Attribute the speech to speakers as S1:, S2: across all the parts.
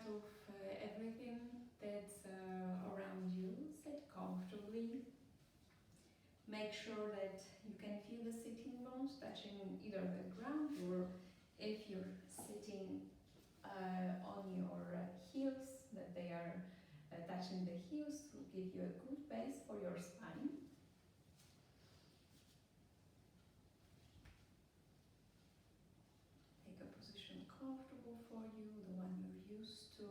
S1: with everything that's around you. Sit comfortably. Make sure that you can feel the sitting bones touching either the ground, or if you're sitting on your heels, that they are touching the heels to give you a good base for your spine. Take a position comfortable for you, the one you're used to.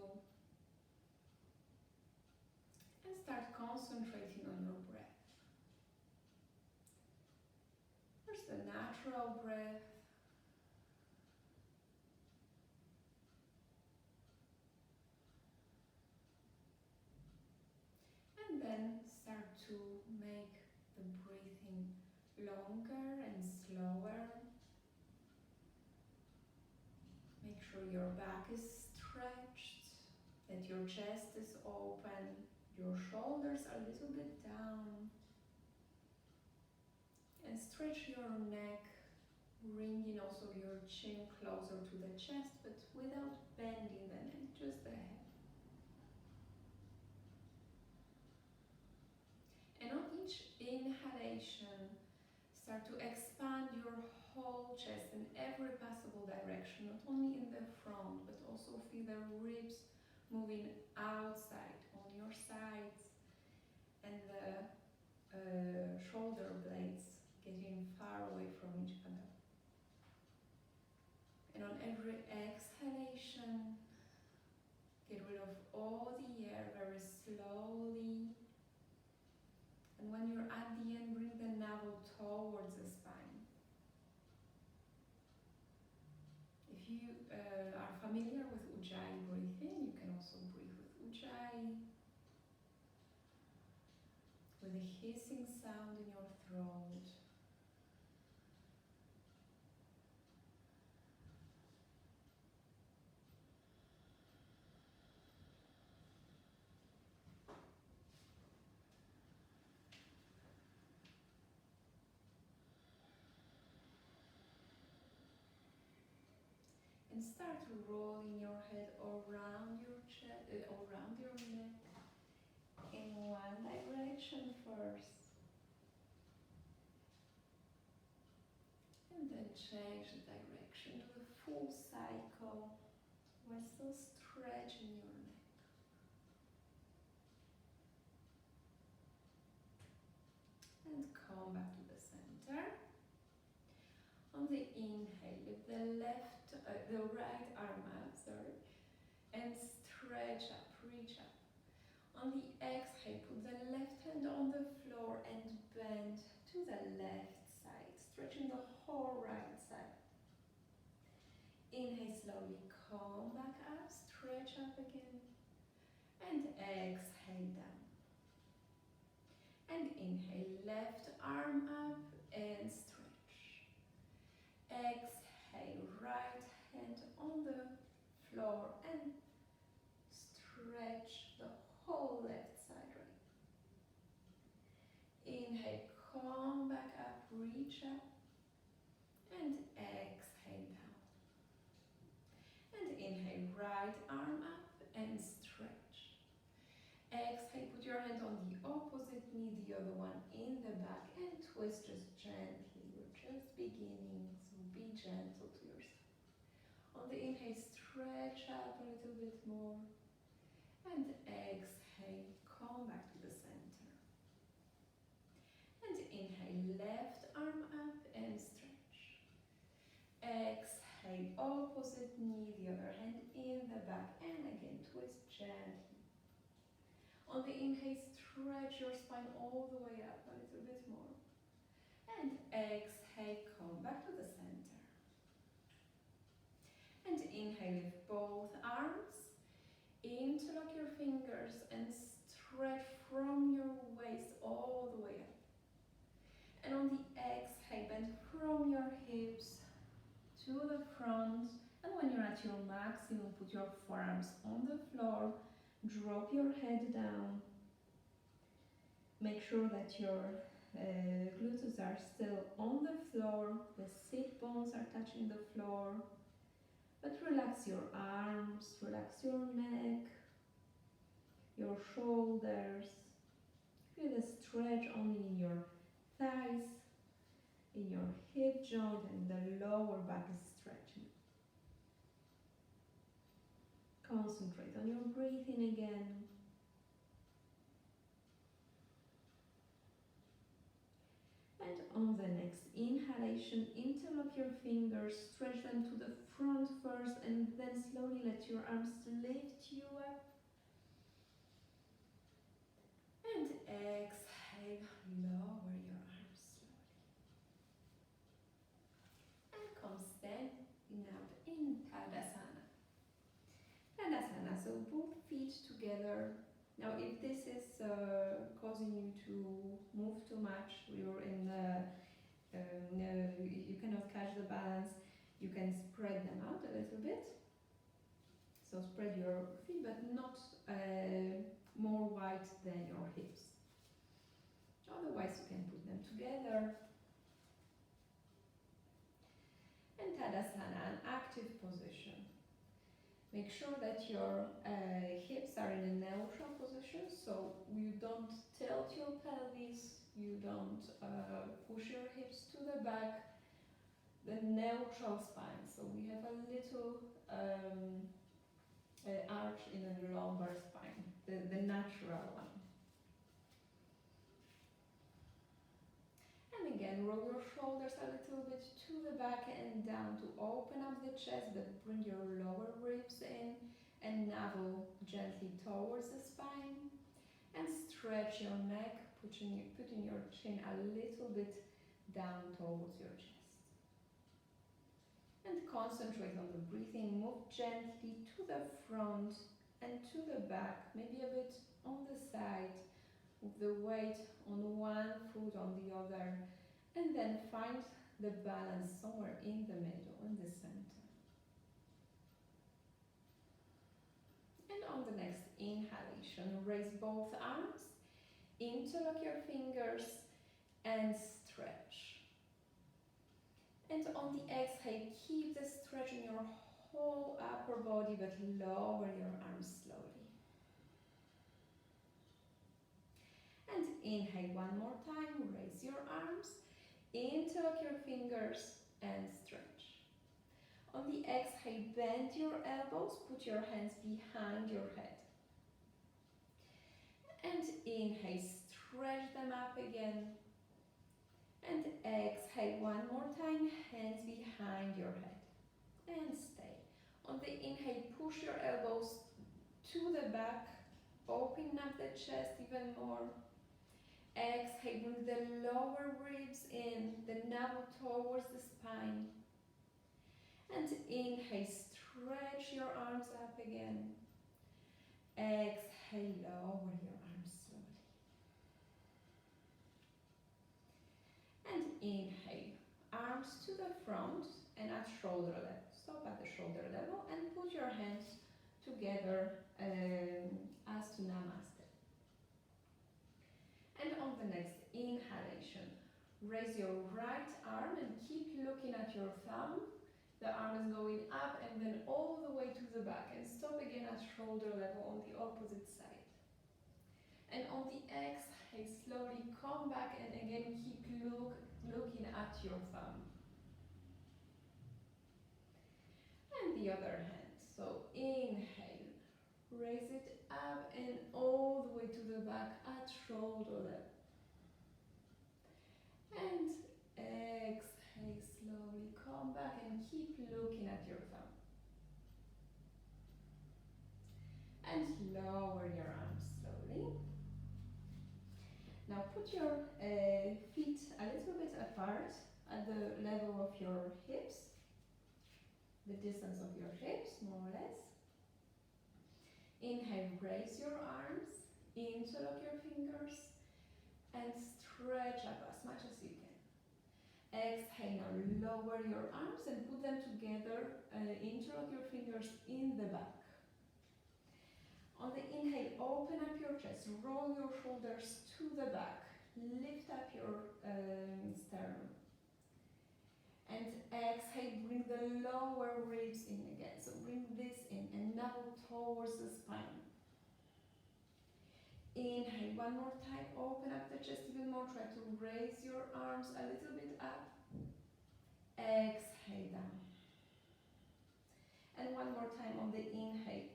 S1: And start concentrating on your breath. First, the natural breath. And then start to make the breathing longer and slower. Make sure your back is stretched, that your chest is open, your shoulders are a little bit down. And stretch your neck, bringing also your chin closer to the chest, but without bending the neck, just the head. And on each inhalation, start to expand your whole chest in every possible direction, not only in the front, but also feel the ribs moving outside on your sides, and the shoulder blades getting far away from each other. And on every exhalation, get rid of all the air very slowly. And when you're at the end, bring the navel towards the spine. If you are familiar with Ujjayi breathing, you can also breathe with Ujjayi, with a hissing sound in your throat. And start rolling your head around your chest, around your neck in one direction first. And then change the direction to the full cycle while still stretching your neck. And come back to the center. On the inhale, lift the right arm up, and stretch up, reach up. On the exhale, put the left hand on the floor and bend to the left side, stretching the whole right side. Inhale slowly, come back up, stretch up again, and exhale down. And inhale, left arm up and stretch. Exhale, right hand on the floor and stretch the whole left side right. Inhale, come back up, reach up, and exhale down. And inhale, right arm up and stretch. Exhale, put your hand on the opposite knee, the other one in the back, and twist just gently. We're just beginning, so be gentle to yourself. On the inhale, stretch up a little bit more. And exhale, come back to the center. And inhale, left arm up and stretch. Exhale, opposite knee, the other hand in the back, and again, twist gently. On the inhale, stretch your spine all the way up a little bit more. And exhale, come back to the center. And inhale, lift both arms, interlock your fingers and stretch from your waist all the way up. And on the exhale, bend from your hips to the front. And when you're at your maximum, put your forearms on the floor, drop your head down. Make sure that your glutes are still on the floor, the sit bones are touching the floor, But relax your arms, relax your neck, your shoulders. Feel the stretch only in your thighs, in your hip joint, and the lower back is stretching. Concentrate on your breathing again. And on the next inhalation, interlock your fingers, stretch them to the front first, and then slowly let your arms lift you up. And exhale, lower your arms slowly. And come standing up in Tadasana. Tadasana, so both feet together. Now if this is causing you to move too much, you're in you cannot catch the balance, you can spread them out a little bit. So spread your feet, but not more wide than your hips. Otherwise you can put them together. And Tadasana, an active position. Make sure that your hips are in a neutral position, so you don't tilt your pelvis, you don't push your hips to the back. The neutral spine, so we have a little arch in the lumbar spine, the natural one. And again, roll your shoulders a little bit to the back and down to open up the chest, but bring your lower ribs in and navel gently towards the spine. And stretch your neck, putting your chin a little bit down towards your chest. And concentrate on the breathing. Move gently to the front and to the back, maybe a bit on the side. Move the weight on one foot, on the other, and then find the balance somewhere in the middle, in the center. And on the next inhalation, raise both arms, interlock your fingers, and stretch. And on the exhale, keep the stretch in your whole upper body, but lower your arms slowly. And inhale one more time, raise your arms, interlock your fingers, and stretch. On the exhale, bend your elbows, put your hands behind your head. And inhale, stretch them up again. And exhale one more time, hands behind your head. And stay. On the inhale, push your elbows to the back, open up the chest even more. Exhale, bring the lower ribs in, the navel towards the spine. And inhale, stretch your arms up again. Exhale, lower your arms slowly. And inhale, arms to the front and at shoulder level. Stop at the shoulder level and put your hands together as to Namaste. And on the next inhalation, raise your right arm and keep looking at your thumb. The arm is going up and then all the way to the back, and stop again at shoulder level on the opposite side. And on the exhale, slowly come back and again keep looking at your thumb. And the other hand. So inhale, raise it up and all the way to the back at shoulder level. And exhale, slowly come back and keep looking at your thumb. And lower your arms slowly. Now put your feet a little bit apart at the level of your hips, the distance of your hips, more or less. Inhale, raise your arms, interlock your fingers, and stretch up as much as you can. Exhale, now lower your arms and put them together, interlock your fingers in the back. On the inhale, open up your chest, roll your shoulders to the back, lift up your sternum. And exhale, bring the lower ribs in again. So bring this in and now towards the spine. Inhale, one more time, open up the chest even more. Try to raise your arms a little bit up. Exhale down. And one more time on the inhale.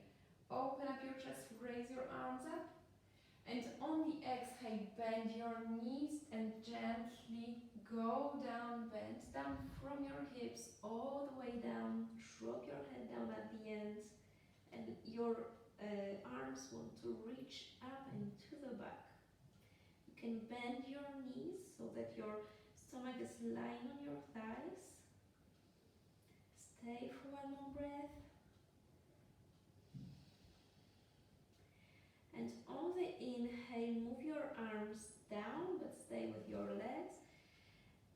S1: Open up your chest, raise your arms up. And on the exhale, bend your knees and gently go down, bend down from your hips all the way down. Drop your head down at the end. And your arms want to reach up and to the back. You can bend your knees so that your stomach is lying on your thighs. Stay for one more breath. And on the inhale, move your arms down, but stay with your legs.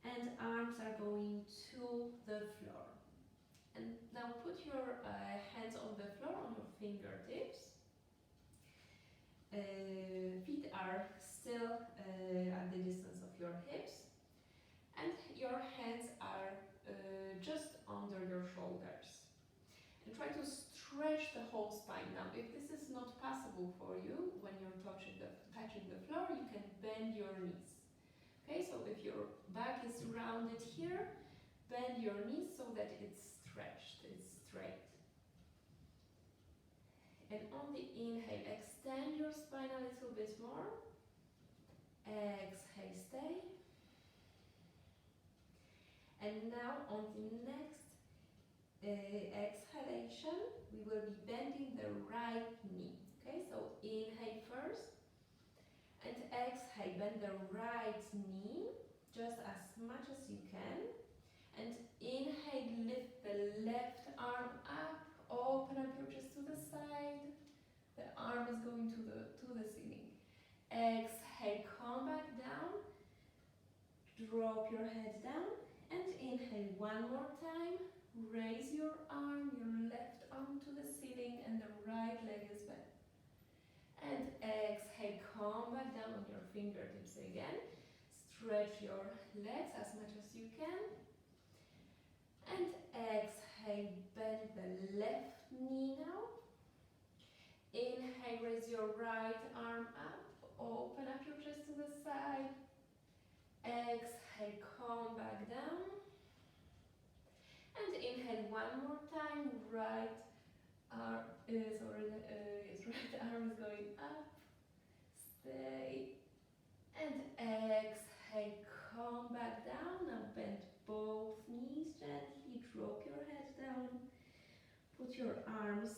S1: And arms are going to the floor. And now put your hands on the floor, on your fingertips. Feet are still at the distance of your hips. And your hands are just under your shoulders. And try to stretch the whole spine. Now, if this is not possible for you, when you're touching the floor, you can bend your knees. Okay, so if your back is rounded here, bend your knees so that it's stretched, it's straight. And on the inhale, extend your spine a little bit more. Exhale, stay. And now on the next exhalation, we will be bending the right knee. Okay, so inhale first. And exhale, bend the right knee just as much as you can. And inhale, lift the left arm up, open up your chest to the side. The arm is going to the ceiling. Exhale, come back down. Drop your head down. And inhale one more time. Raise your arm, your left arm to the ceiling, and the right leg is bent. And exhale, come back down on your fingertips again. Stretch your legs as much as you can. And exhale, bend the left knee now. Inhale, raise your right arm up. Open up your chest to the side. Exhale, come back down. And inhale one more time. Right arm is going up. Stay. And exhale, come back down. Now bend both knees gently. Drop your head down. Put your arms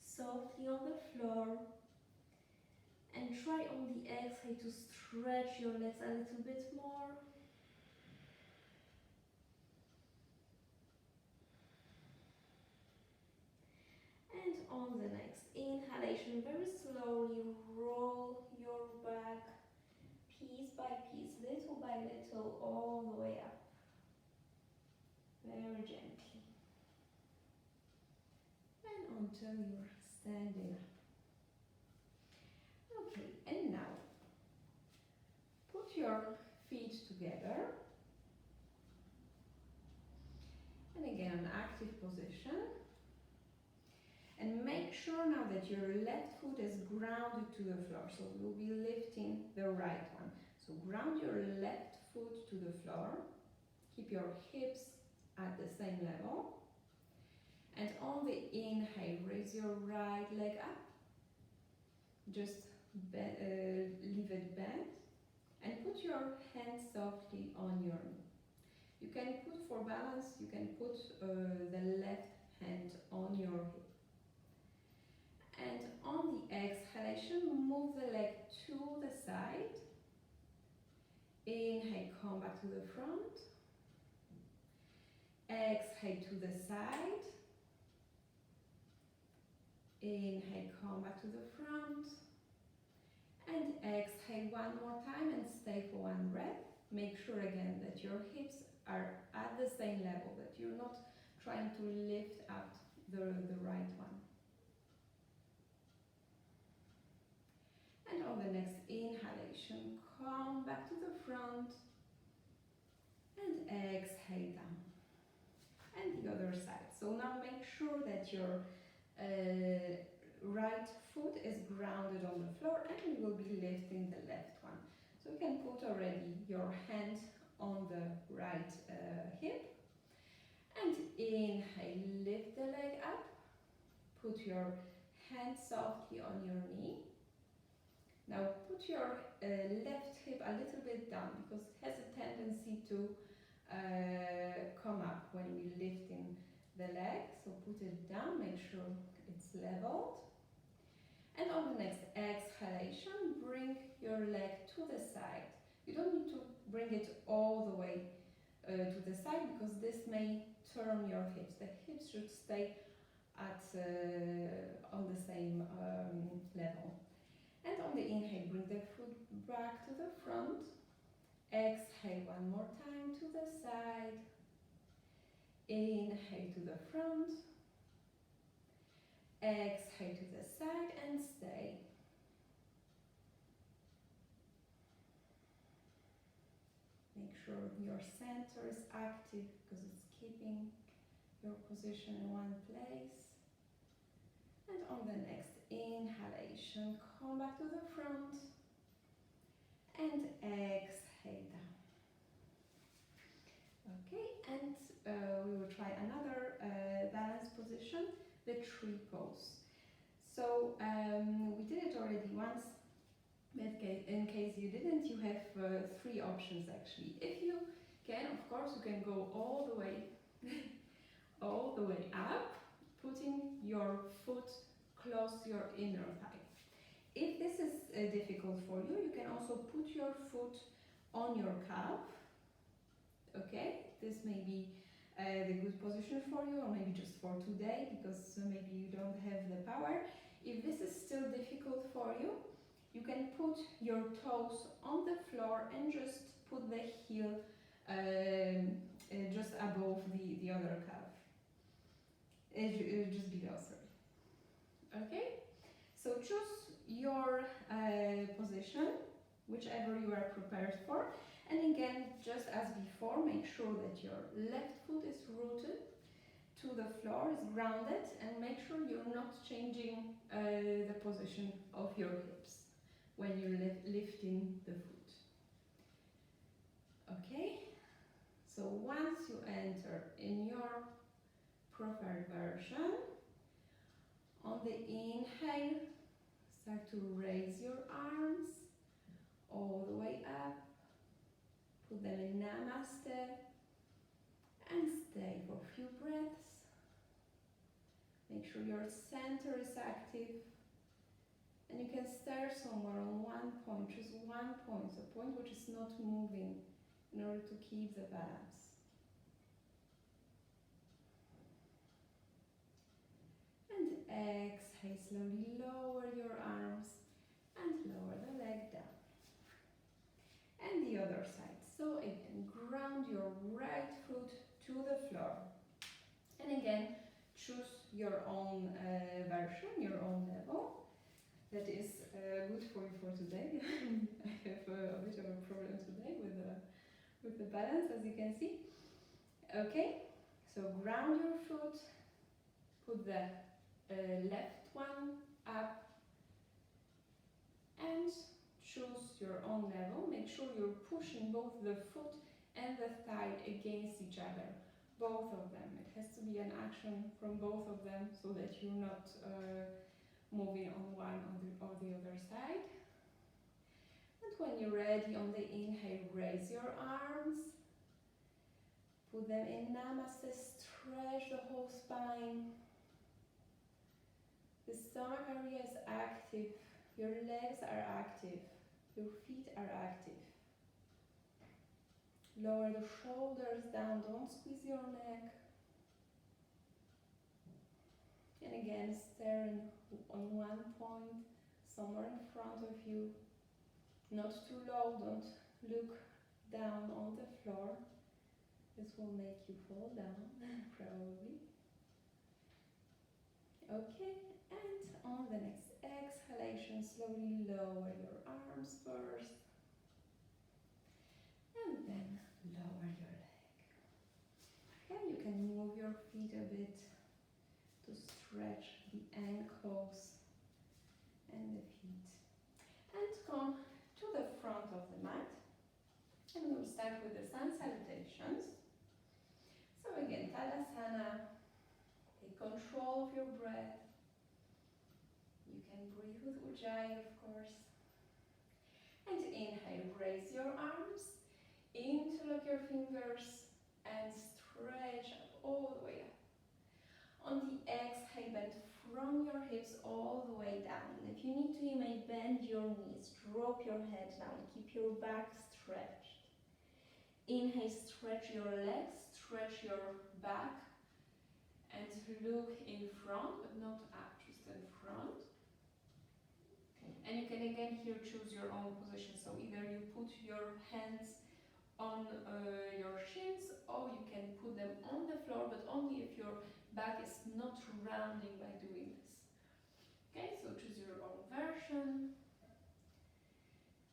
S1: softly on the floor. And try on the exhale to stretch your legs a little bit more. And on the next inhalation, very slowly roll your back piece by piece, little by little, all the way up. Very gently. And until you're standing up. Okay, and now put your feet together. And again, an active position. And make sure now that your left foot is grounded to the floor. So we'll be lifting the right one. So ground your left foot to the floor. Keep your hips at the same level. And on the inhale, raise your right leg up. Just leave it bent. And put your hand softly on your knee. You can put, for balance, you can put the left hand on your hip. And on the exhalation, move the leg to the side. Inhale, come back to the front. Exhale to the side. Inhale, come back to the front. And exhale one more time and stay for one breath. Make sure again that your hips are at the same level, that you're not trying to lift up the right one. And on the next inhalation, come back to the front and exhale down. sure that your right foot is grounded on the floor, and you will be lifting the left one. So you can put already your hand on the right hip, and inhale, lift the leg up, put your hand softly on your knee. Now put your left hip a little bit down, because it has a tendency to come up when we're lifting the leg. So put it down, make sure it's leveled. And on the next exhalation, bring your leg to the side. You don't need to bring it all the way to the side, because this may turn your hips. The hips should stay at on the same level. And on the inhale, bring the foot back to the front. Exhale one more time to the side. Inhale to the front. Exhale to the side and stay. Make sure your center is active, because it's keeping your position in one place. And on the next inhalation, come back to the front and exhale down. Okay, and we will try another balance position, the tree pose. So we did it already once, but in case you didn't, you have 3 options actually. If you can, of course, you can go all the way up, putting your foot close to your inner thigh. If this is difficult for you, you can also put your foot on your calf. Okay, this may be the good position for you, or maybe just for today, because maybe you don't have the power. If this is still difficult for you, you can put your toes on the floor and just put the heel just above the other calf. Just below, sorry. Okay, so choose your position, whichever you are prepared for. And again, just as before, make sure that your left foot is rooted to the floor, is grounded, and make sure you're not changing the position of your hips when you're lifting the foot. Okay, so once you enter in your preferred version, on the inhale, start to raise your arms all the way up. Put them in Namaste and stay for a few breaths. Make sure your center is active, and you can stare somewhere on one point, just one point, a point which is not moving, in order to keep the balance. And exhale, slowly lower your arms and lower the leg down. And the other side. So again, ground your right foot to the floor. And again, choose your own version, your own level. That is good for you for today. I have a bit of a problem today with the balance, as you can see. Okay, so ground your foot, put the left one up, and choose your own level. Make sure you're pushing both the foot and the thigh against each other, both of them. It has to be an action from both of them, so that you're not moving on one or the other side. And when you're ready, on the inhale, raise your arms, put them in Namaste, stretch the whole spine. The stomach area is active, your legs are active, your feet are active. Lower the shoulders down, don't squeeze your neck. And again, staring on one point, somewhere in front of you. Not too low, don't look down on the floor. This will make you fall down, probably. Okay, and on the next exhalation, slowly lower your arms first. And then lower your leg. Okay, you can move your feet a bit to stretch the ankles and the feet. And come to the front of the mat. And we'll start with the sun salutations. So again, Tadasana. Take control of your breath. You can breathe with Ujjayi, of course. And inhale, raise your arms, interlock your fingers, and stretch up all the way up. On the exhale, bend from your hips all the way down. If you need to, you may bend your knees, drop your head down, keep your back stretched. Inhale, stretch your legs, stretch your back, and look in front, but not up, just in front. And you can again here choose your own position. So either you put your hands on your shins, or you can put them on the floor, but only if your back is not rounding by doing this. Okay, so choose your own version.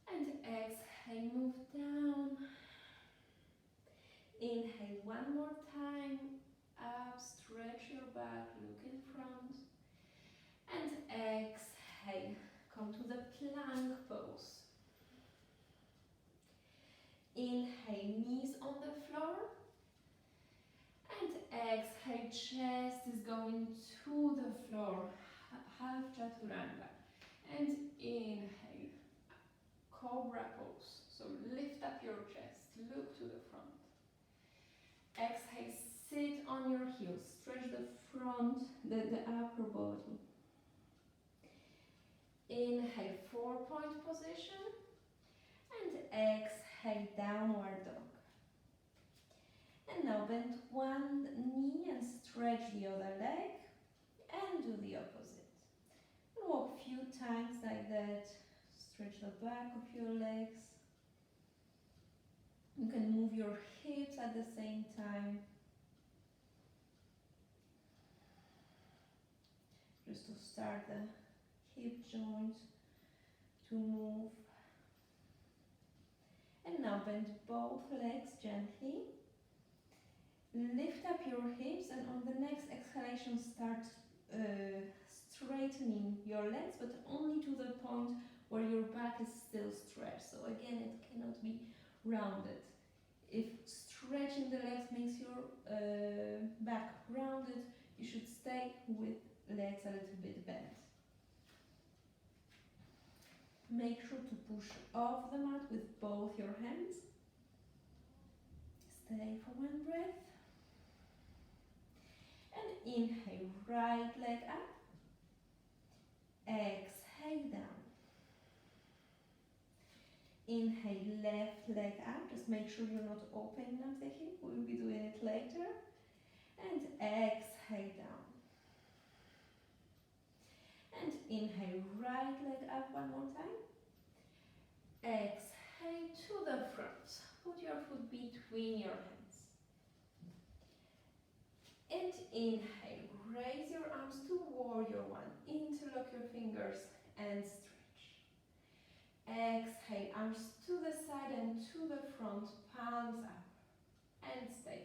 S1: And exhale, move down. Inhale one more time. Up, stretch your back, look in front. And exhale, come to the plank pose. Inhale, knees on the floor. And exhale, chest is going to the floor, half chaturanga. And inhale, cobra pose. So lift up your chest, look to the front. Exhale, sit on your heels, stretch the front, the upper body. Inhale, 4-point position. And exhale, downward dog. And now bend one knee and stretch the other leg. And do the opposite. And walk a few times like that. Stretch the back of your legs. You can move your hips at the same time. Just to start the hip joint to move. And now bend both legs gently. Lift up your hips, and on the next exhalation start straightening your legs, but only to the point where your back is still stretched. So again, it cannot be rounded. If stretching the legs makes your back rounded, you should stay with legs a little bit bent. Make sure to push off the mat with both your hands. Stay for one breath. And inhale, right leg up. Exhale, down. Inhale, left leg up. Just make sure you're not opening up the hip. We'll be doing it later. And exhale, down. And inhale, right leg up one more time. Exhale to the front. Put your foot between your hands. And inhale, raise your arms to warrior one. Interlock your fingers and stretch. Exhale, arms to the side and to the front, palms up. And stay.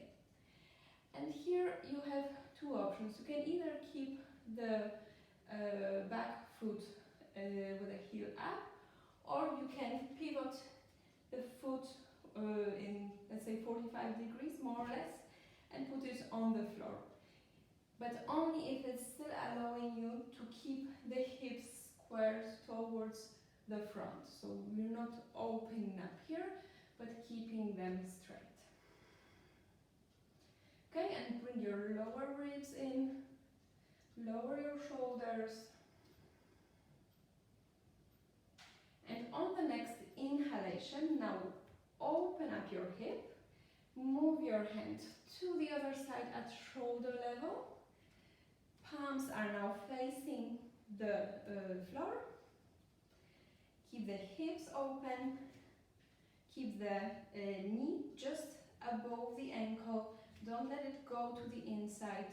S1: And here you have two options. You can either keep the back foot with the heel up, or you can pivot the foot in, let's say, 45 degrees, more or less, and put it on the floor. But only if it's still allowing you to keep the hips squared towards the front. So we're not opening up here, but keeping them straight. Okay, and bring your lower ribs in, lower your shoulders. And on the next inhalation, now open up your hip, move your hand to the other side at shoulder level. Palms are now facing the floor. Keep the hips open. Keep the knee just above the ankle. Don't let it go to the inside.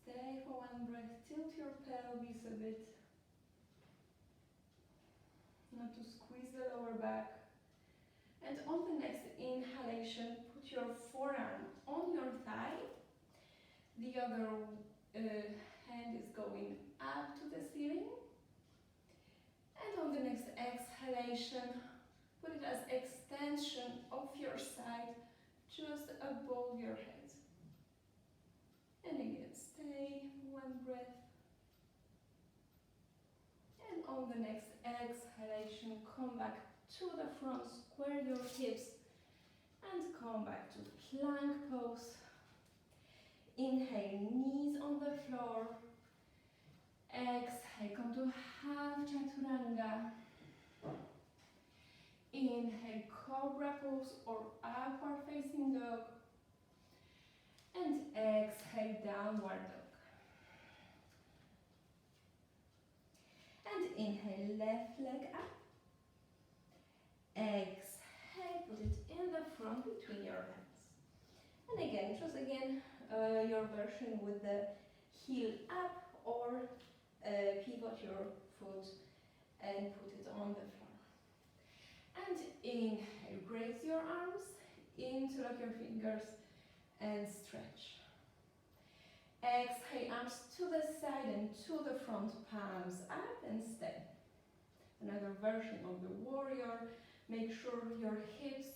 S1: Stay for one breath. Tilt your pelvis a bit. Not to squeeze the lower back. And on the next inhalation, put your forearm on your thigh. The other hand is going up to the ceiling. And on the next exhalation, put it as extension of your side just above your head. And again, stay, one breath. And on the next exhalation, come back to the front, square your hips, and come back to plank pose. Inhale, knees on the floor. Exhale, come to half chaturanga. Inhale, cobra pose or upward facing dog. And exhale, downward dog. And inhale, left leg up. Exhale, put it in the front between your hands. And again, choose your version with the heel up or pivot your foot and put it on the floor. And inhale, raise your arms, interlock your fingers and stretch. Exhale, arms to the side and to the front, palms up and stay. Another version of the warrior. Make sure your hips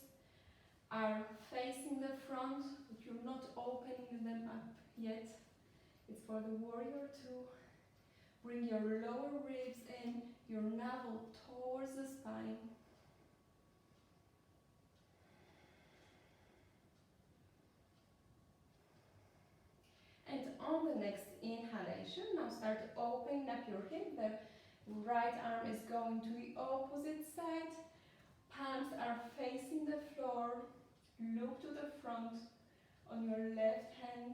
S1: are facing the front, but you're not opening them up yet. It's for the warrior two. Bring your lower ribs in, your navel towards the spine. And on the next inhalation, now start opening up your hip. The right arm is going to the opposite side. Palms are facing the floor. Look to the front on your left hand.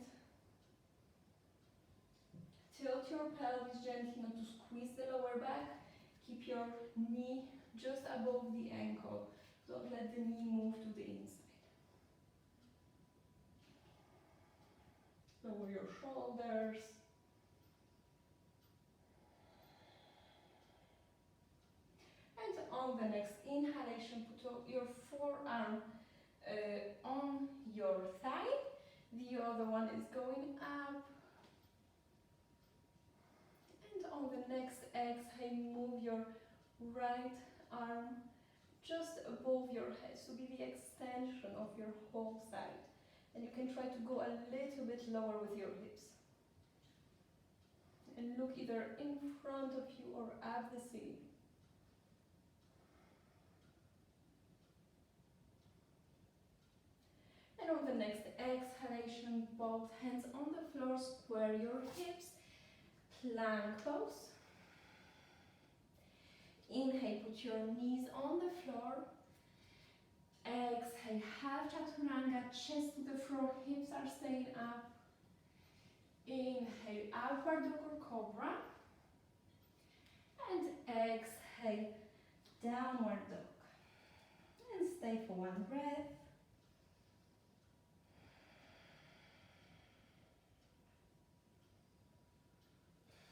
S1: Tilt your pelvis gently, not to squeeze the lower back. Keep your knee just above the ankle. Don't let the knee move to the inside. Lower your shoulders. And on the next inhalation, put your forearm on your thigh. The other one is going up. And on the next exhale, move your right arm just above your head, so be the extension of your whole side. And you can try to go a little bit lower with your hips. And look either in front of you or at the ceiling. And on the next exhalation, both hands on the floor, square your hips, plank pose. Inhale, put your knees on the floor. Exhale, half chaturanga, chest to the floor, hips are staying up. Inhale, upward dog or cobra. And exhale, downward dog. And stay for one breath.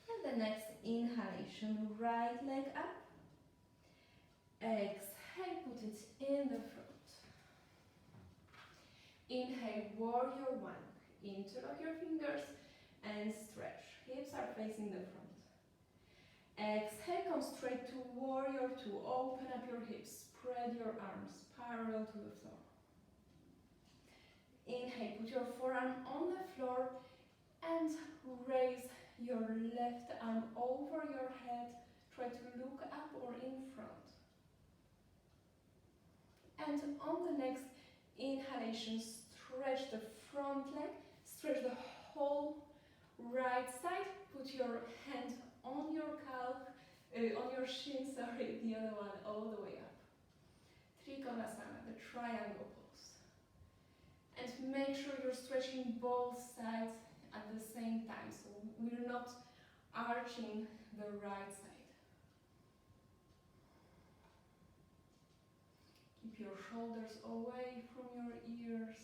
S1: And the next inhalation, right leg up. Exhale, put it in the front. Inhale, warrior one. Interlock your fingers and stretch. Hips are facing the front. Exhale, come straight to warrior two. Open up your hips. Spread your arms parallel to the floor. Inhale, put your forearm on the floor and raise your left arm over your head. Try to look up or in front. And on the next inhalation, stretch the front leg, stretch the whole right side. Put your hand on your calf, on your shin, the other one all the way up. Trikonasana, the triangle pose. And make sure you're stretching both sides at the same time, so we're not arching the right side. Keep your shoulders away from your ears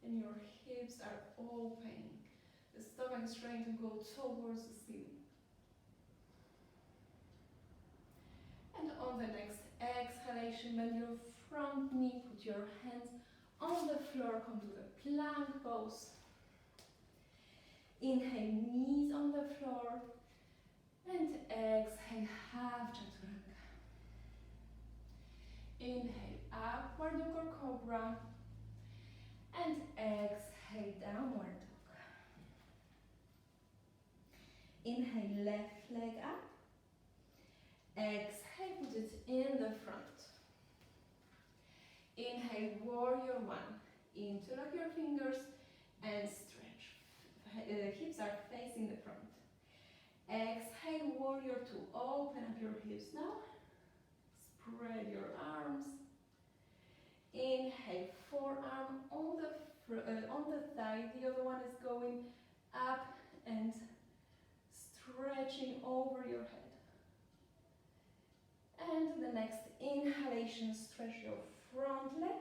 S1: and your hips are open. The stomach is trying to go towards the ceiling. And on the next exhalation, bend your front knee, put your hands on the floor, come to the plank pose. Inhale, knees on the floor, and exhale, half chaturanga. Inhale, upward dog or cobra, and exhale, downward dog. Inhale, left leg up. Exhale, put it in the front. Inhale, warrior one. Interlock your fingers and stretch. Hips are facing the front. Exhale, warrior two. Open up your hips now. Spread your arms. Inhale, forearm on the thigh. The other one is going up and stretching over your head. And the next inhalation, stretch your front leg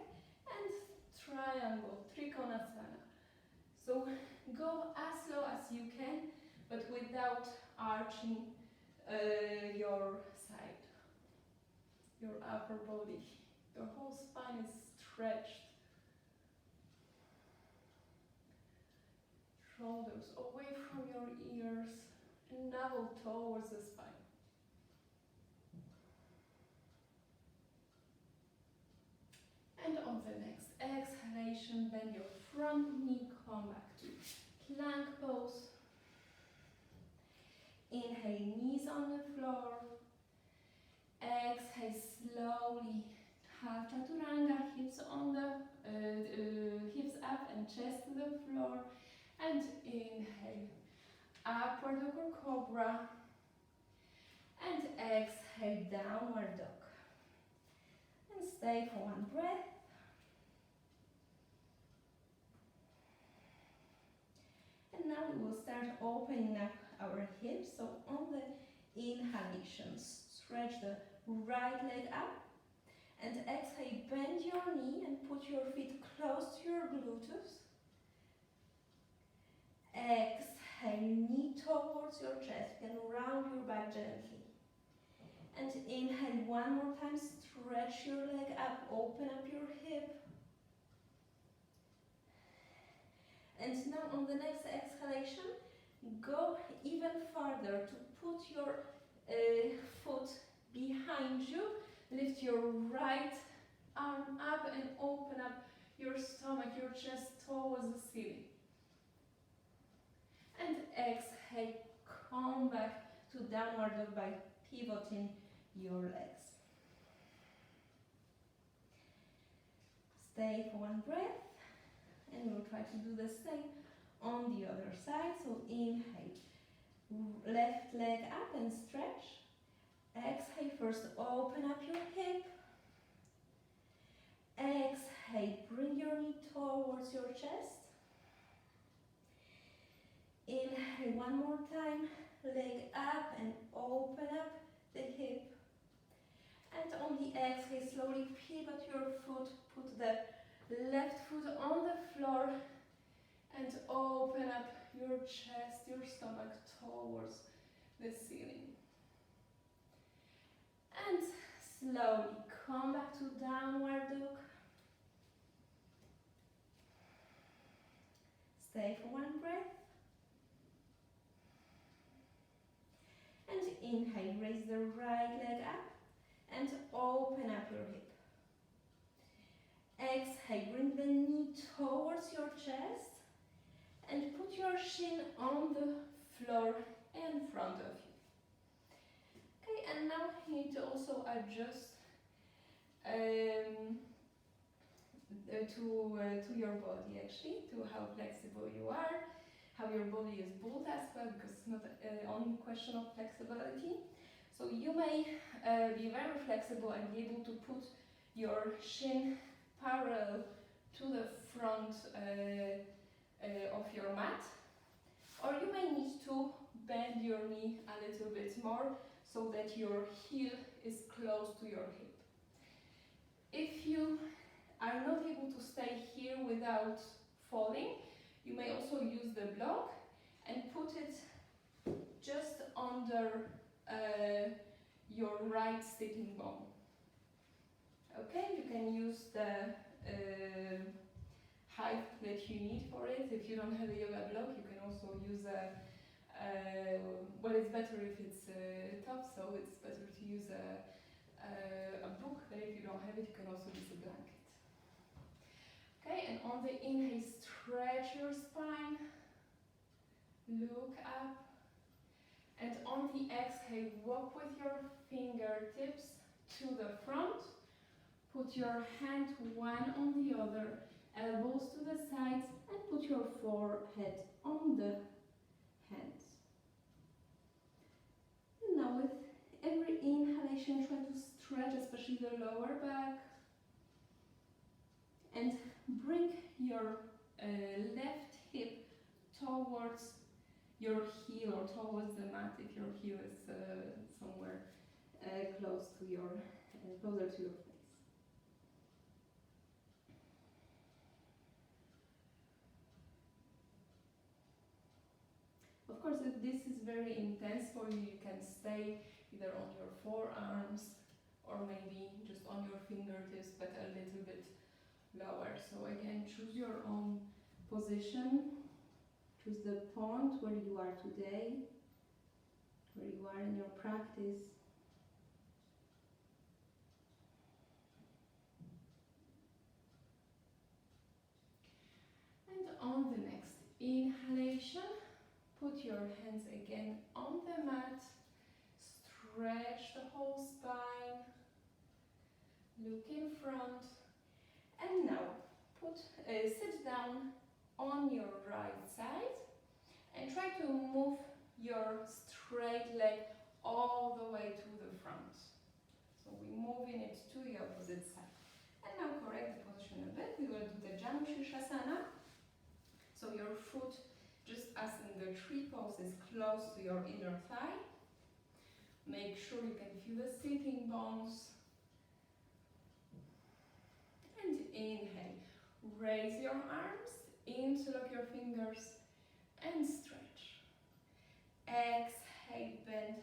S1: and triangle, trikonasana. So go as slow as you can, but without arching your side, your upper body. Your whole spine is stretched. Shoulders away from your ears and navel towards the spine. And on the next exhalation, bend your front knee, come back to plank pose. Inhale, knees on the floor. Exhale, slowly, half chaturanga, hips on the hips up and chest to the floor. And inhale, upward dog or cobra. And exhale, downward dog. And stay for one breath. And now we will start opening up our hips. So on the inhalations, stretch the right leg up. And exhale, bend your knee and put your feet close to your glutes. Exhale, knee towards your chest. You can round your back gently. And inhale one more time, stretch your leg up, open up your hip. And now on the next exhalation, go even farther to put your foot behind you. Lift your right arm up and open up your stomach, your chest towards the ceiling. And exhale, come back to downward dog by pivoting your legs. Stay for one breath, and we'll try to do the same on the other side. So inhale, left leg up and stretch. Exhale, first open up your hip. Exhale, bring your knee towards your chest. Inhale one more time, leg up and open up the hip. And on the exhale, slowly pivot your foot, put the left foot on the floor and open up your chest, your stomach towards the ceiling. And slowly come back to downward dog. Stay for one breath. And inhale, raise the right leg up and open up your hip. Exhale, bring the knee towards your chest and put your shin on the floor in front of you. Okay, and now you need to also adjust to your body actually, to how flexible you are, how your body is built as well, because it's not only a question of flexibility. So you may be very flexible and be able to put your shin parallel to the front of your mat, or you may need to bend your knee a little bit more so that your heel is close to your hip. If you are not able to stay here without falling, you may also use the block and put it just under your right sitting bone. Okay, you can use the height that you need for it. If you don't have a yoga block, you can also use well, it's better if it's tough, so it's better to use a book. Then if you don't have it, you can also use a blanket. Okay, and on the inhale, stretch your spine, look up, and on the exhale, walk with your fingertips to the front. Put your hand one on the other, elbows to the sides, and put your forehead on the hands. And now with every inhalation, try to stretch, especially the lower back, and bring your left hip towards your heel or towards the mat if your heel is somewhere closer to your face. Of course, if this is very intense for you, you can stay either on your forearms or maybe just on your fingertips, but a little bit lower. So again, choose your own position. Choose the point where you are today, where you are in your practice. And on the next inhalation, put your hands again on the mat, stretch the whole spine, look in front, and now sit down on your right side and try to move your straight leg all the way to the front. So we're moving it to the opposite side. And now correct the position a bit. We will do the asana. So your foot, just as in the tree pose, is close to your inner thigh. Make sure you can feel the sitting bones. And inhale. Raise your arms, interlock your fingers, and stretch. Exhale, bend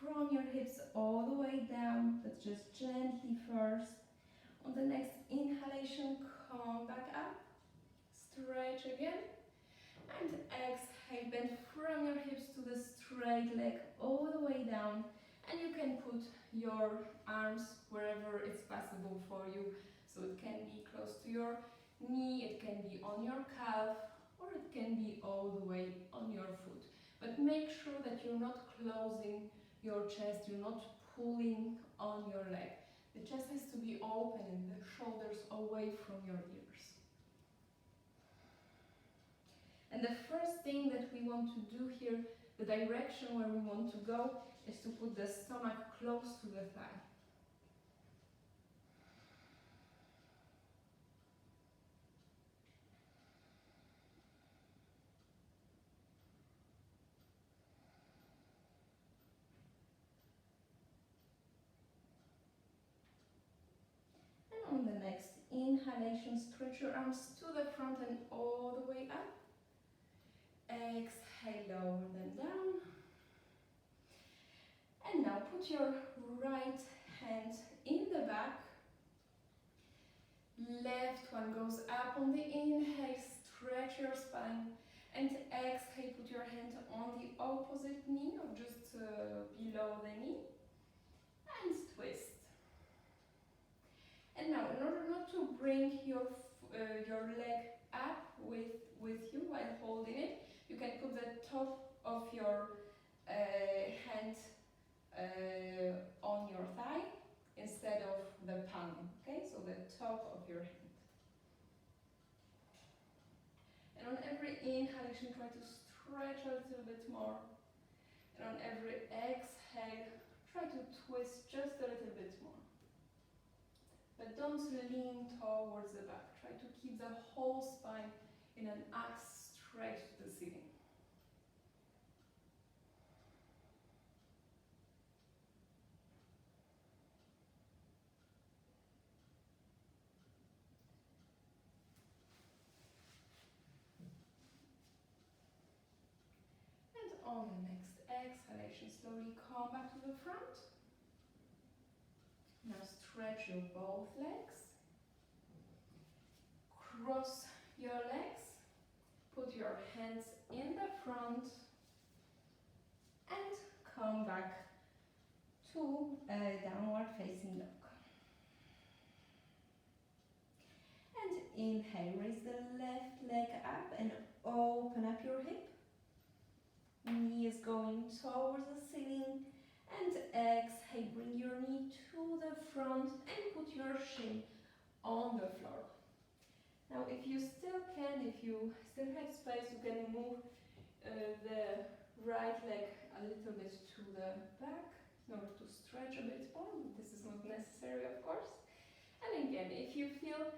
S1: from your hips all the way down, but just gently first. On the next inhalation, come back up, stretch again, and exhale, bend from your hips to the straight leg all the way down, and you can put your arms wherever it's possible for you. So it can be close to your knee, it can be on your calf, or it can be all the way on your foot. But make sure that you're not closing your chest, you're not pulling on your leg. The chest has to be open and the shoulders away from your ears. And the first thing that we want to do here, the direction where we want to go, is to put the stomach close to the thigh. On the next inhalation, stretch your arms to the front and all the way up. Exhale, lower them down. And now put your right hand in the back. Left one goes up on the inhale, stretch your spine. And exhale, put your hand on the opposite knee or just below the knee. And twist. And now, in order not to bring your leg up with you while holding it, you can put the top of your hand on your thigh instead of the palm. Okay, so the top of your hand. And on every inhalation, try to stretch a little bit more. And on every exhale, try to twist just a little bit more. But don't lean towards the back. Try to keep the whole spine in an arc straight to the ceiling. And on the next exhalation, slowly come back to the front. Now stretch your both legs. Cross your legs, put your hands in the front and come back to downward facing dog. And inhale, raise the left leg up and open up your hip. Knee is going towards the ceiling. And exhale, bring your knee to the front and put your shin on the floor. Now if you still can, if you still have space, you can move the right leg a little bit to the back in order to stretch a bit more. This is not necessary, of course. And again, if you feel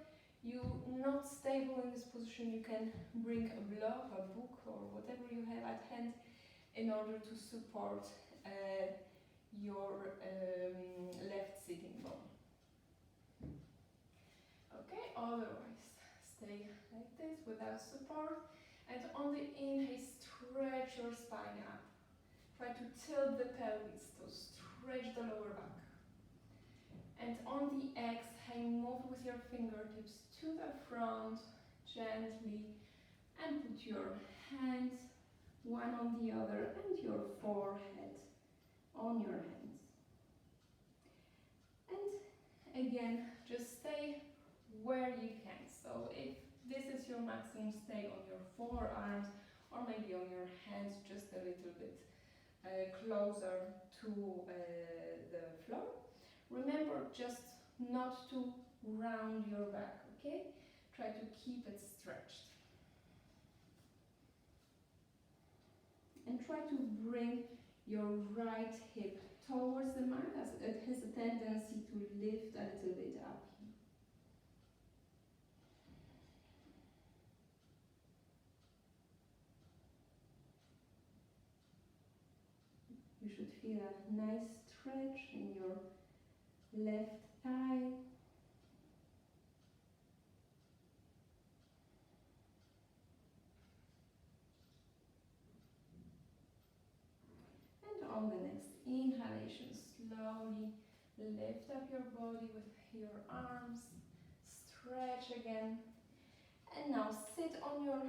S1: you're not stable in this position, you can bring a block, a book, or whatever you have at hand in order to support your left sitting bone. Okay, otherwise stay like this without support, and on the inhale stretch your spine up. Try to tilt the pelvis to stretch the lower back. And on the exhale, move with your fingertips to the front gently and put your hands one on the other and your forehead on your hands. And again, just stay where you can. So if this is your maximum, stay on your forearms or maybe on your hands just a little bit closer to the floor. Remember just not to round your back, okay? Try to keep it stretched. And try to bring your right hip towards the mat as it has a tendency to lift a little bit up here. You should feel a nice stretch in your left thigh. And on the next inhalation, slowly lift up your body with your arms, stretch again. And now sit on your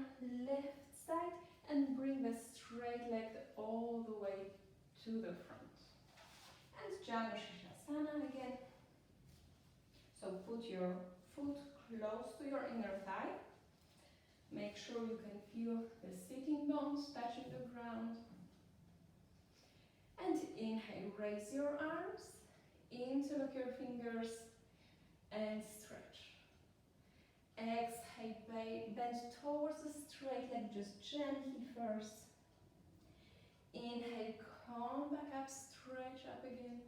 S1: left side and bring the straight leg all the way to the front. And asana again. So put your foot close to your inner thigh. Make sure you can feel the sitting bones touching the ground. And inhale, raise your arms, interlock your fingers and stretch. Exhale, bend towards the straight leg, just gently first. Inhale, come back up, stretch up again.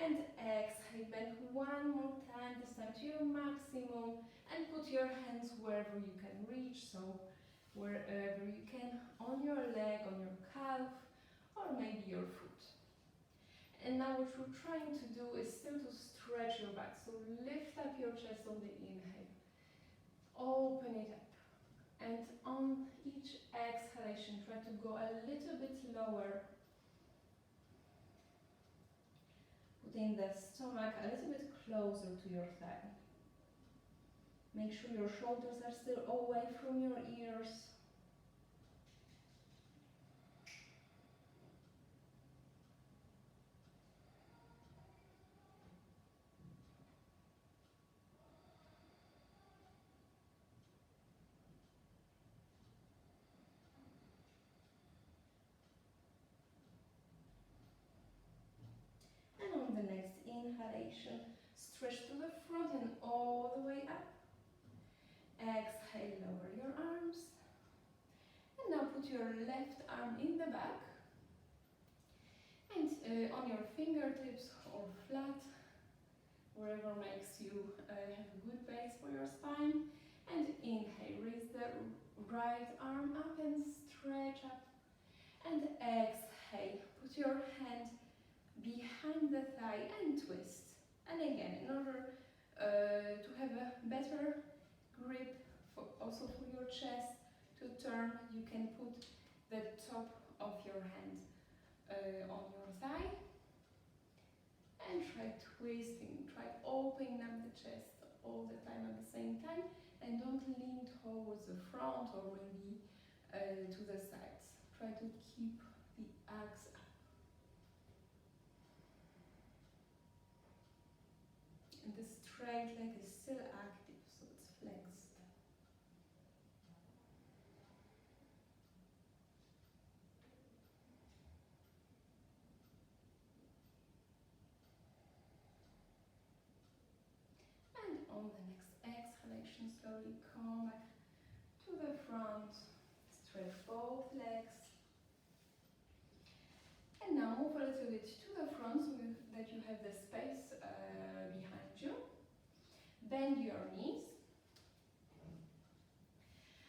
S1: And exhale, bend one more time, this time to your maximum, and put your hands wherever you can reach, so wherever you can, on your leg, on your calf, or maybe your foot. And now what we're trying to do is still to stretch your back, so lift up your chest on the inhale, open it up, and on each exhalation try to go a little bit lower. Putting the stomach a little bit closer to your thigh. Make sure your shoulders are still away from your ears. And on the next inhalation, stretch to the front and all the way up. Exhale, lower your arms. And now put your left arm in the back. And on your fingertips or flat, wherever makes you have a good base for your spine. And inhale, raise the right arm up and stretch up. And exhale, put your hand behind the thigh and twist. And again, in order to have a better grip, also for your chest to turn, you can put the top of your hand on your thigh. And try twisting, try opening up the chest all the time at the same time. And don't lean towards the front or maybe to the sides. Try to keep the axe up. And the straight leg is still active, so it's flexed. And on the next exhalation, slowly come back to the front. Stretch both legs. And now move a little bit to the front so that you have the space behind you. Bend your knees.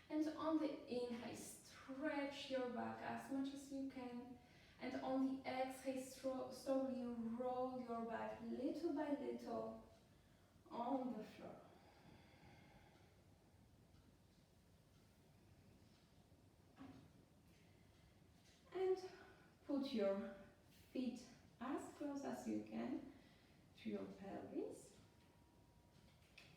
S1: And on the inhale, stretch your back as much as you can. And on the exhale, slowly roll your back little by little on the floor. And put your feet as close as you can to your pelvis.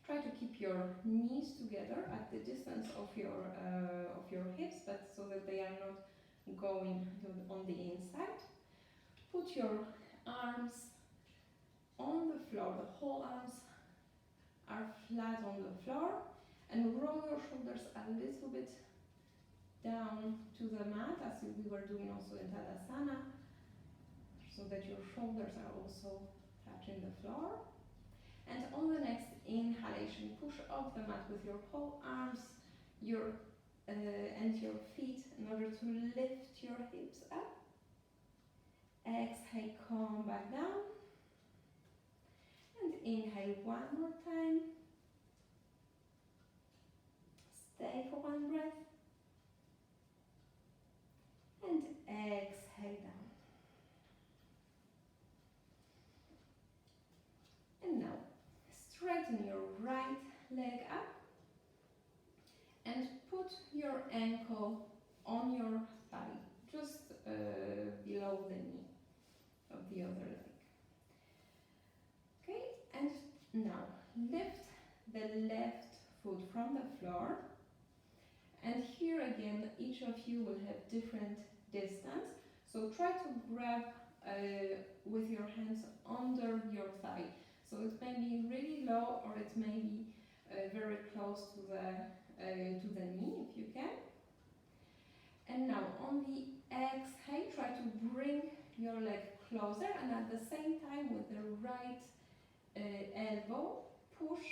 S1: Try to keep your knees together at the distance of your hips, but so that they are not going on the inside. Put your arms on the floor. The whole arms are flat on the floor, and roll your shoulders a little bit down to the mat, as we were doing also in Tadasana, so that your shoulders are also touching the floor. And on the next inhalation, push off the mat with your whole arms and your feet in order to lift your hips up. Exhale, come back down. And inhale one more time. Stay for one breath. And exhale down. And now, straighten your right leg up and put your ankle on your thigh, just below the knee of the other leg. Okay, and now lift the left foot from the floor. And here again, each of you will have different distance. So try to grab with your hands under your thigh. So it may be really low, or it may be very close to the knee, if you can. And now on the exhale, try to bring your leg closer, and at the same time with the right elbow, push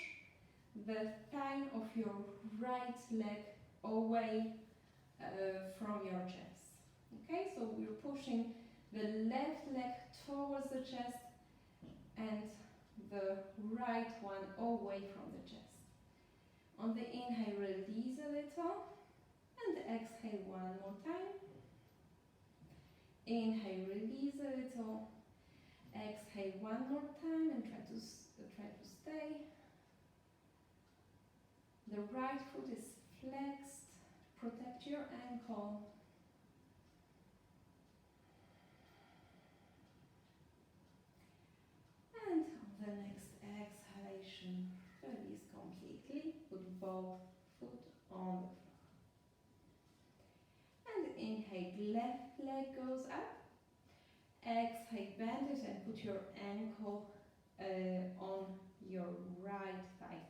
S1: the thigh of your right leg away from your chest. Okay, so we're pushing the left leg towards the chest and the right one away from the chest. On the inhale, release a little, and exhale one more time. Inhale, release a little. Exhale one more time, and try to stay. The right foot is flexed. Protect your ankle. And on the next exhalation, release completely. Put both foot on the floor. And inhale, left leg goes up. Exhale, bend it and put your ankle on your right thigh.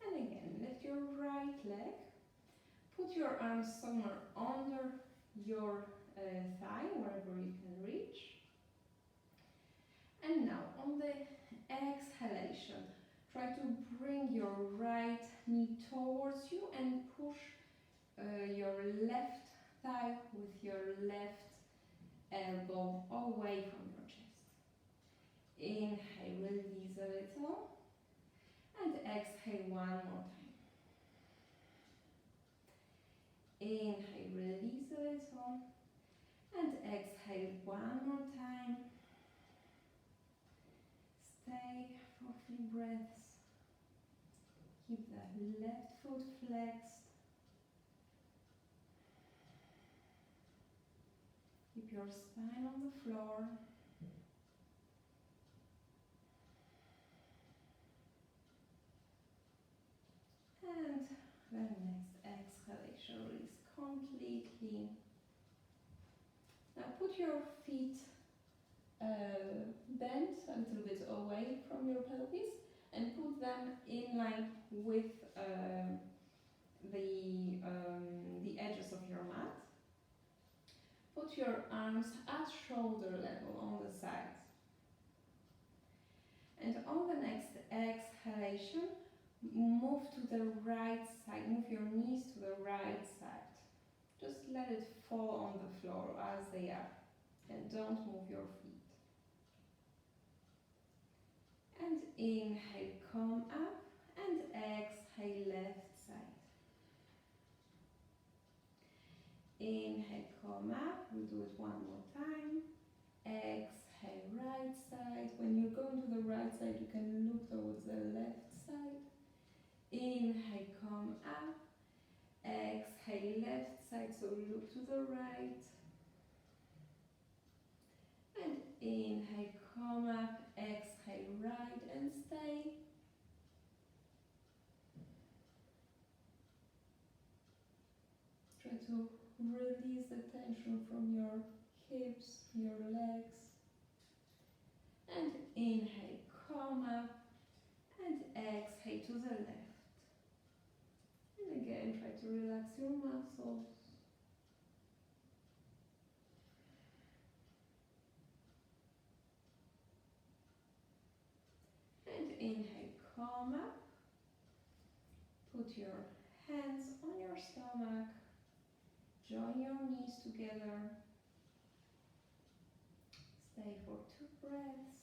S1: And again, lift your right leg. Put your arms somewhere under your thigh, wherever you can reach. And now, on the exhalation, try to bring your right knee towards you and push your left thigh with your left elbow away from your chest. Inhale, release a little, and exhale one more time. Inhale, release a little, and exhale one more time. Stay for a few breaths. Keep the left foot flexed. Keep your spine on the floor. Then next exhalation, release completely. Now put your feet bent a little bit away from your pelvis and put them in line with the edges of your mat. Put your arms at shoulder level on the sides. And on the next exhalation, move to the right side. Move your knees to the right side. Just let it fall on the floor as they are. And don't move your feet. And inhale, come up. And exhale, left side. Inhale, come up. We'll do it one more time. Exhale, right side. When you're going to the right side, you can look towards the left side. Inhale, come up. Exhale, left side, so look to the right. And inhale, come up. Exhale, right, and stay. Try to release the tension from your hips, your legs. And inhale, come up. And exhale to the left. And again, try to relax your muscles. And inhale, come up. Put your hands on your stomach. Join your knees together. Stay for 2 breaths.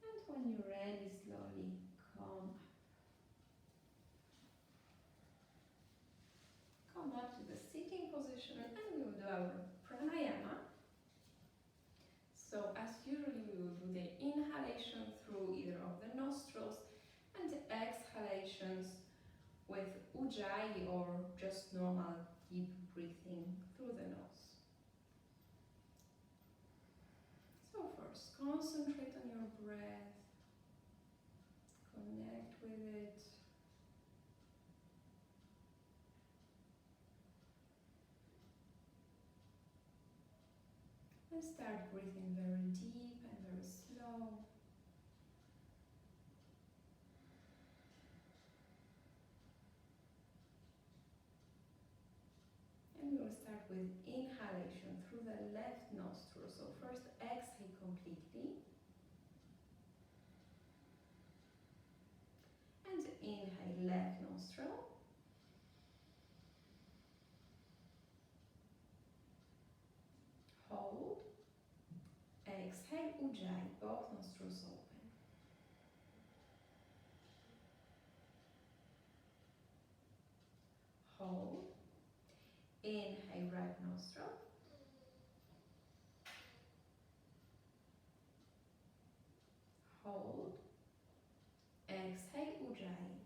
S1: And when you're ready, slowly come up. Come up to the sitting position and we will do our pranayama. So as usually we will do the inhalation through either of the nostrils and the exhalations with ujjayi or just normal deep breathing through the nose. So first, concentrate on your breath. Connect with it. And start breathing very deep and very slow. And we will start with inhalation through the left nostril. So first exhale completely. And inhale left nostril. Hold. Exhale ujjayi, both nostrils open. Hold. Inhale right nostril. Hold. Exhale ujjayi.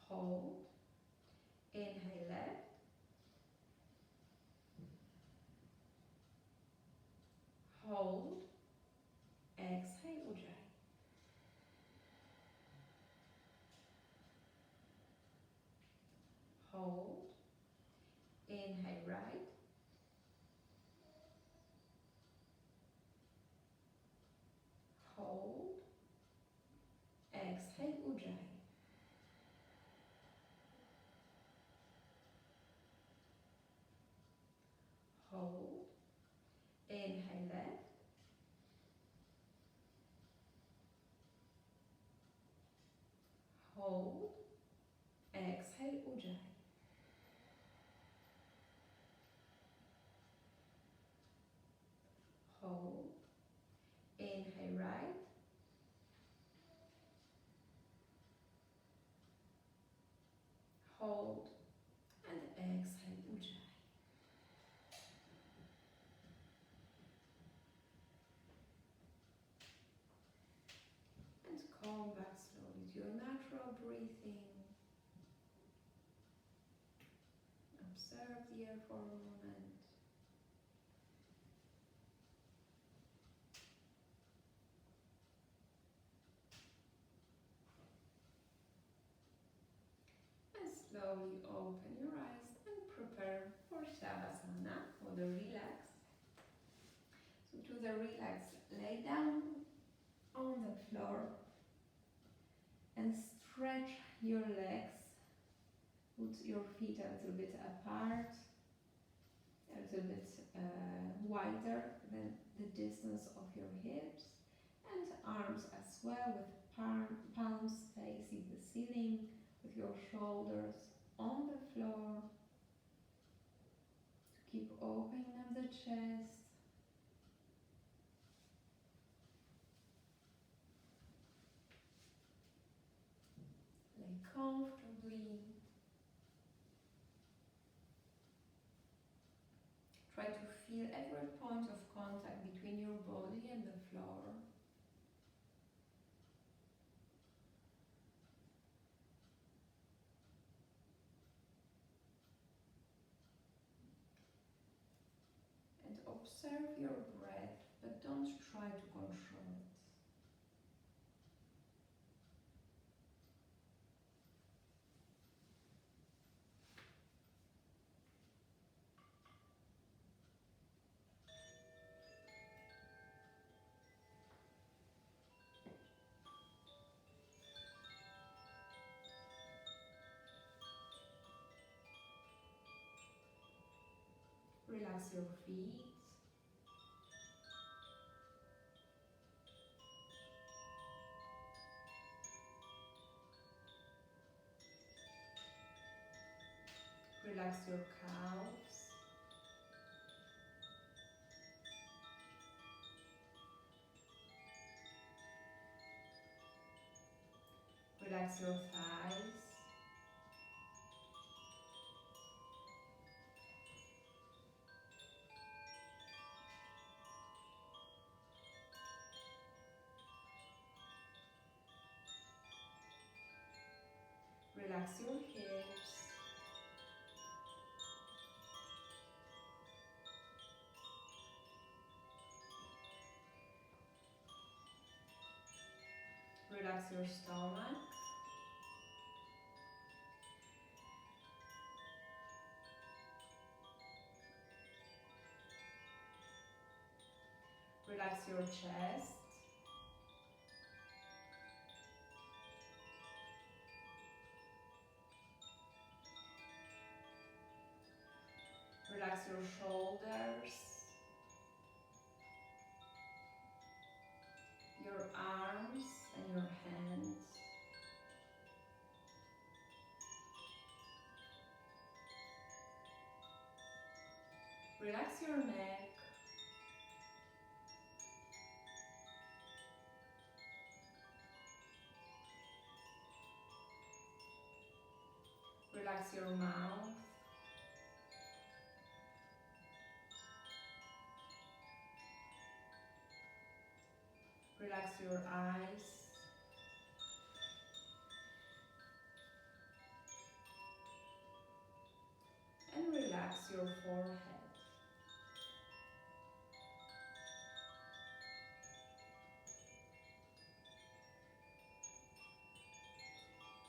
S1: Hold. Inhale left. Hold. Exhale ujjayi. Hold. Inhale right. Hold. Exhale ujjayi. Hold. Inhale left. Hold. Exhale ujjayi. Hold. Inhale right. Hold. And exhale ujjayi. And come back slowly to your natural breathing. Observe the air for a moment. slowly open your eyes and prepare for Shavasana, for the relax. So to the relax, lay down on the floor and stretch your legs. Put your feet a little bit apart, a little bit wider than the distance of your hips, and arms as well, with palms facing the ceiling, with your shoulders on the floor. Keep opening up the chest. Lay comfortably. Try to feel every point of contact between your body and the floor. And observe your breath, but don't try to control it. Relax your feet. Relax your calves. Relax your thighs. Relax your hips. Relax your stomach. Relax your chest. Relax your shoulders, your arms and your hands. Relax your neck. Relax your mouth. Relax your eyes. And relax your forehead.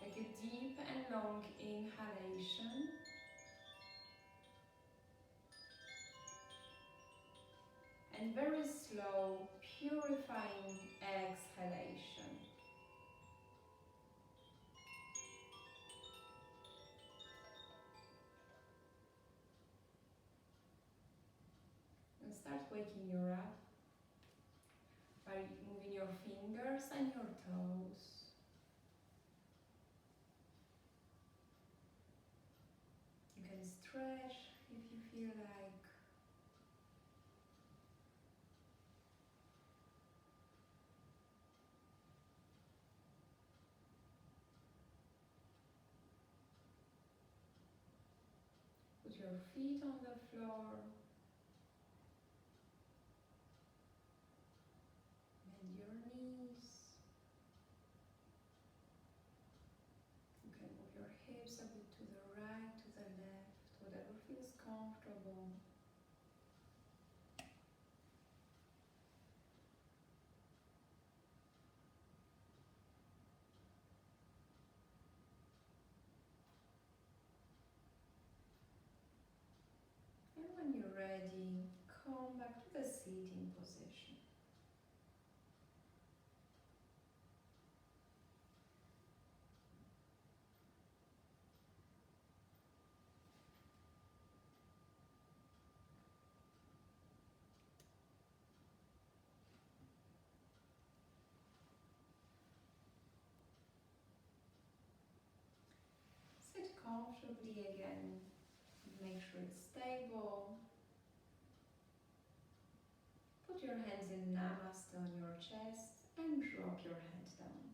S1: Take a deep and long inhalation. And very slow, purifying exhalation. And start waking you up by moving your fingers and your toes. You can stretch if you feel like. Put your feet on the floor. Bend your knees. You can move your hips a bit to the right, to the left, whatever feels comfortable. ready, come back to the seating position. Sit comfortably again. Make sure it's stable. Put your hands in Namaste on your chest and drop your head down.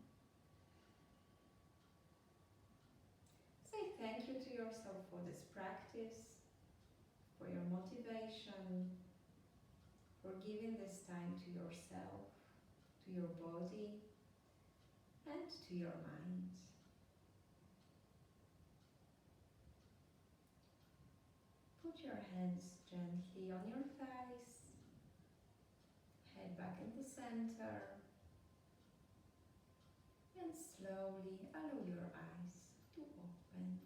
S1: Say thank you to yourself for this practice, for your motivation, for giving this time to yourself, to your body, and to your mind. Put your hands gently on your thighs, head back in the center, and slowly allow your eyes to open.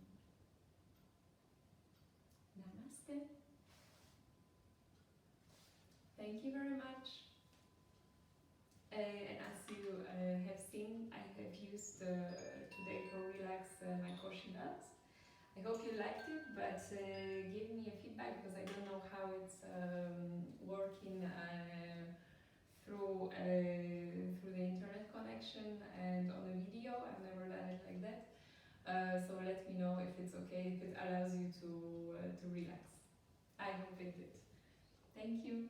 S1: Namaste. Thank you very much. And as you have seen, I have used today for relax my koshi belts. I hope you liked it, but give me a feedback because I don't know how it's working through the internet connection and on the video. I've never done it like that. So let me know if it's okay, if it allows you to relax. I hope it did. Thank you.